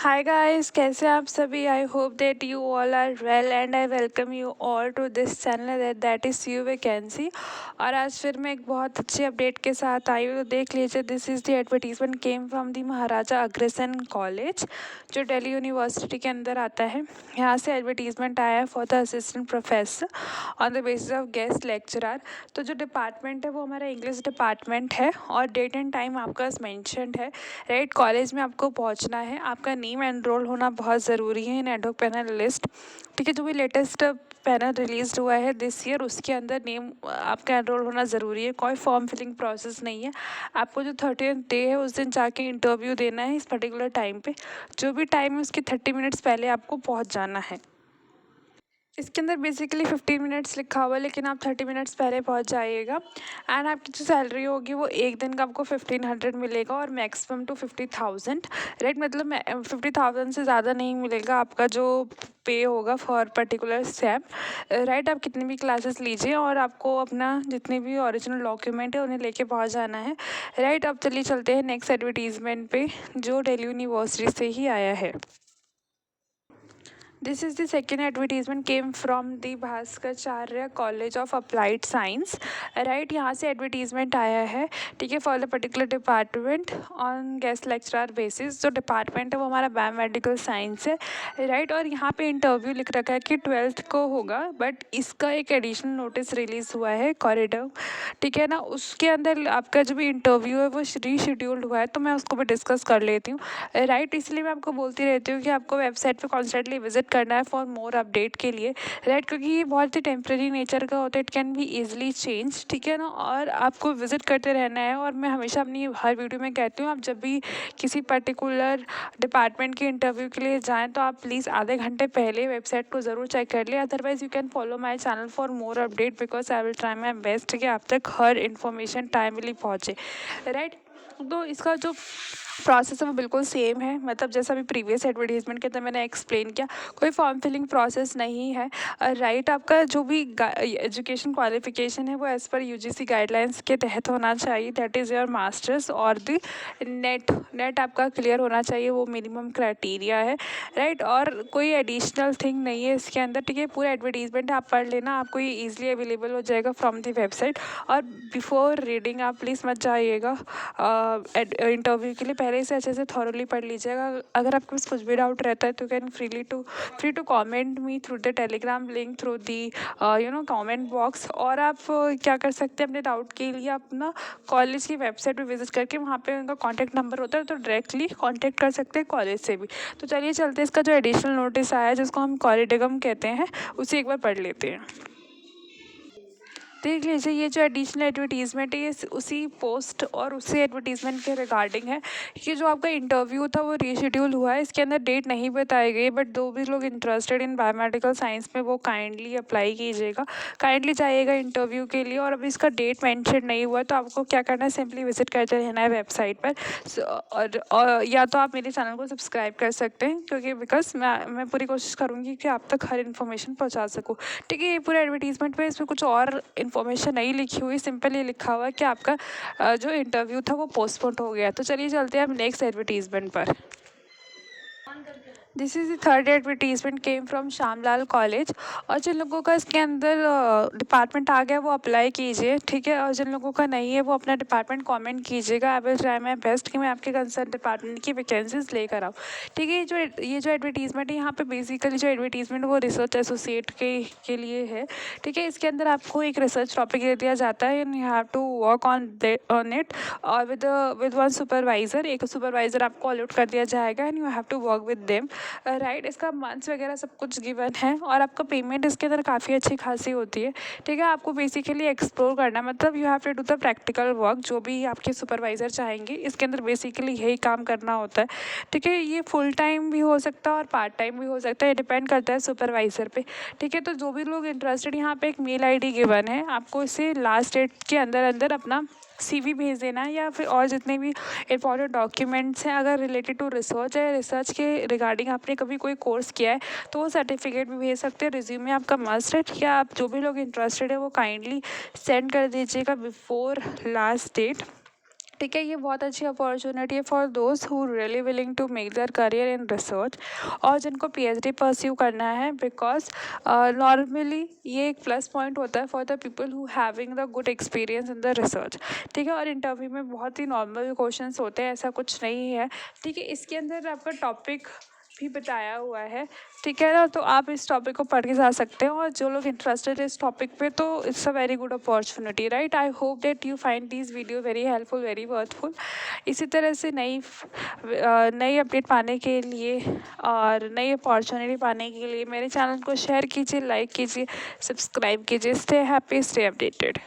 Hi guys, कैसे आप सभी। I hope that you all are well and I welcome you all to this channel that is you vacancy. और आज फिर मैं एक बहुत अच्छी अपडेट के साथ आई हूँ। तो देख लीजिए, this is the advertisement came from the Maharaja Agrasen college, जो दिल्ली यूनिवर्सिटी के अंदर आता है। यहाँ से एडवर्टीजमेंट आया है for the assistant professor on the basis of guest lecturer. तो जो डिपार्टमेंट है वो हमारा इंग्लिश डिपार्टमेंट है और डेट एंड टाइम आपका मैंशनड है। राइट, कॉलेज में आपको पहुंचना है, आपका नेम एनरोल होना बहुत ज़रूरी है इन एडहोक पैनल लिस्ट। ठीक है, जो भी लेटेस्ट पैनल रिलीज हुआ है दिस ईयर, उसके अंदर नेम आपका एनरोल होना ज़रूरी है। कोई फॉर्म फिलिंग प्रोसेस नहीं है। आपको जो 30th डे है उस दिन जाके इंटरव्यू देना है इस पर्टिकुलर टाइम पे। जो भी टाइम है उसके 30 मिनट्स पहले आपको पहुंच जाना है। इसके अंदर बेसिकली 15 मिनट्स लिखा हुआ है, लेकिन आप 30 मिनट्स पहले पहुंच जाइएगा। एंड आपकी जो सैलरी होगी वो एक दिन का आपको 1500 मिलेगा और मैक्सिमम टू 50,000। राइट, मतलब 50,000 से ज़्यादा नहीं मिलेगा आपका जो पे होगा फॉर पर्टिकुलर स्टेप। राइट, आप कितनी भी क्लासेस लीजिए और आपको अपना जितने भी ओरिजिनल डॉक्यूमेंट है उन्हें लेके पहुंच जाना है। राइट, अब चलिए चलते हैं नेक्स्ट एडवर्टीजमेंट पे, जो दिल्ली यूनिवर्सिटी से ही आया है। This is the second advertisement came from the Bhaskaracharya college of applied science. Right, यहाँ से एडवर्टीजमेंट आया है। ठीक है, for the particular department on guest lecturer basis. जो डिपार्टमेंट है वो हमारा बायोमेडिकल साइंस है। राइट, और यहाँ पे इंटरव्यू लिख रखा है कि 12th को होगा, बट इसका एक एडिशनल नोटिस रिलीज़ हुआ है कॉरिडोर। ठीक है ना, उसके अंदर आपका जो भी इंटरव्यू है वो रीशेड्यूल्ड हुआ है, तो मैं उसको भी डिस्कस कर लेती हूँ। राइट, इसलिए मैं आपको बोलती रहती हूँ कि आपको वेबसाइट पे कॉन्स्टेंटली विजिट करना है फॉर मोर अपडेट के लिए। राइट, क्योंकि ये बहुत ही टेम्प्रेरी नेचर का होता है, it can be easily change. ठीक है ना, और आपको विजिट करते रहना है। और मैं हमेशा अपनी हर वीडियो में कहती हूँ, आप जब भी किसी पर्टिकुलर डिपार्टमेंट के इंटरव्यू के लिए जाएँ तो आप प्लीज़ आधे घंटे पहले वेबसाइट को ज़रूर चेक कर लें। Otherwise you can follow my channel for more update, because I will try my best कि आप तक हर इन्फॉर्मेशन टाइमली पहुँचे। राइट, तो इसका जो प्रोसेस है वो बिल्कुल सेम है, मतलब जैसा अभी प्रीवियस एडवर्टीजमेंट के अंदर मैंने एक्सप्लेन किया, कोई फॉर्म फिलिंग प्रोसेस नहीं है। राइट, आपका जो भी एजुकेशन क्वालिफिकेशन है वो एज़ पर यूजीसी गाइडलाइंस के तहत होना चाहिए, दैट इज़ योर मास्टर्स और द नेट आपका क्लियर होना चाहिए, वो मिनिमम क्राइटेरिया है। राइट, और कोई एडिशनल थिंग नहीं है इसके अंदर। ठीक है, पूरा एडवर्टीजमेंट आप पढ़ लेना, आपको ये ईजिली अवेलेबल हो जाएगा फ्रॉम द वेबसाइट। और बिफोर रीडिंग आप प्लीज़ मत जाइएगा इंटरव्यू के लिए, पहले से अच्छे से थॉरली पढ़ लीजिएगा। अगर आपके पास कुछ भी डाउट रहता है तो can free to comment me through the Telegram link, through the comment box. और आप क्या कर सकते हैं, अपने डाउट के लिए अपना कॉलेज की वेबसाइट पे विजिट करके वहाँ पे उनका कॉन्टैक्ट नंबर होता है, तो डायरेक्टली कॉन्टैक्ट कर सकते हैं कॉलेज से भी। तो चलिए चलते हैं, इसका जो एडिशनल नोटिस आया है जिसको हम कॉरिडोगम कहते हैं, उसे एक बार पढ़ लेते हैं। देख लीजिए, ये जो एडिशनल एडवर्टीजमेंट है ये उसी पोस्ट और उसी एडवर्टीजमेंट के रिगार्डिंग है। ये जो आपका इंटरव्यू था वो रीशेड्यूल हुआ है, इसके अंदर डेट नहीं बताई गई, बट जो भी लोग इंटरेस्टेड इन बायोमेडिकल साइंस में वो काइंडली अप्लाई कीजिएगा, काइंडली जाइएगा इंटरव्यू के लिए। और अभी इसका डेट मेंशन नहीं हुआ है, तो आपको क्या करना है, सिंपली विजिट करते रहना है वेबसाइट पर। और या तो आप मेरे चैनल को सब्सक्राइब कर सकते हैं, क्योंकि बिकॉज मैं पूरी कोशिश करूँगी कि आप तक हर इन्फॉर्मेशन पहुँचा सकूँ। ठीक है, ये पूरा एडवर्टीजमेंट में इसमें कुछ और इन्फॉर्मेशन नहीं लिखी हुई, सिंपल ये लिखा हुआ है कि आपका जो इंटरव्यू था वो पोस्टपोन हो गया। तो चलिए चलते हैं अब नेक्स्ट एडवर्टीजमेंट पर। This is the third advertisement came from Shyamlal college. और जिन लोगों का इसके अंदर डिपार्टमेंट आ गया वो अप्लाई कीजिए। ठीक है, और जिन लोगों का नहीं है वो अपना डिपार्टमेंट कमेंट कीजिएगा। I will try my best कि मैं आपके कंसर्न डिपार्टमेंट की वैकेंसीज लेकर आऊँ। ठीक है, ये जो एडवर्टीजमेंट है, यहाँ पे बेसिकली जो एडवर्टीजमेंट वो रिसर्च एसोसिएट के लिए है। ठीक है, इसके अंदर आपको एक रिसर्च टॉपिक दे दिया जाता है and you have to work on it और विद वन सुपरवाइज़र। एक सुपरवाइज़र आपको अलॉट कर दिया जाएगा and you have to work with them. Right, इसका मंथ्स वगैरह सब कुछ गिवन है और आपका पेमेंट इसके अंदर काफ़ी अच्छी खासी होती है। ठीक है, आपको बेसिकली एक्सप्लोर करना, मतलब you have to do the practical work, जो भी आपके सुपरवाइज़र चाहेंगे इसके अंदर बेसिकली यही काम करना होता है। ठीक है, ये फुल टाइम भी हो सकता है और पार्ट टाइम भी हो सकता है, ये डिपेंड करता है सुपरवाइज़र पे। ठीक है, तो जो भी लोग इंटरेस्टेड, यहाँ पे एक मेल आईडी गिवन है, आपको इसे लास्ट डेट के अंदर अंदर अपना सीवी भेज देना है, या फिर और जितने भी इंपॉर्टेंट डॉक्यूमेंट्स हैं, अगर रिलेटेड टू रिसर्च है, रिसर्च के रिगार्डिंग आपने कभी कोई कोर्स किया है तो वो सर्टिफिकेट भी भेज सकते हैं। रिज्यूमे आपका मस्ट है। ठीक है, आप जो भी लोग इंटरेस्टेड है वो काइंडली सेंड कर दीजिएगा बिफोर लास्ट डेट। ठीक है, ये बहुत अच्छी अपॉर्चुनिटी है for those who really willing to make their career in research, और जिनको पीएचडी परस्यू करना है, बिकॉज नॉर्मली ये एक प्लस पॉइंट होता है for the people who having the good experience in the research. ठीक है, और इंटरव्यू में बहुत ही नॉर्मल क्वेश्चंस होते हैं, ऐसा कुछ नहीं है। ठीक है, इसके अंदर आपका टॉपिक भी बताया हुआ है। ठीक है ना, तो आप इस टॉपिक को पढ़ के जा सकते हैं, और जो लोग इंटरेस्टेड है इस टॉपिक पे, तो it's a very good opportunity, right. I hope that you find this video very helpful, very worthful. इसी तरह से नई अपडेट पाने के लिए और नई अपॉर्चुनिटी पाने के लिए मेरे चैनल को शेयर कीजिए, लाइक कीजिए, सब्सक्राइब कीजिए। Stay happy, stay updated.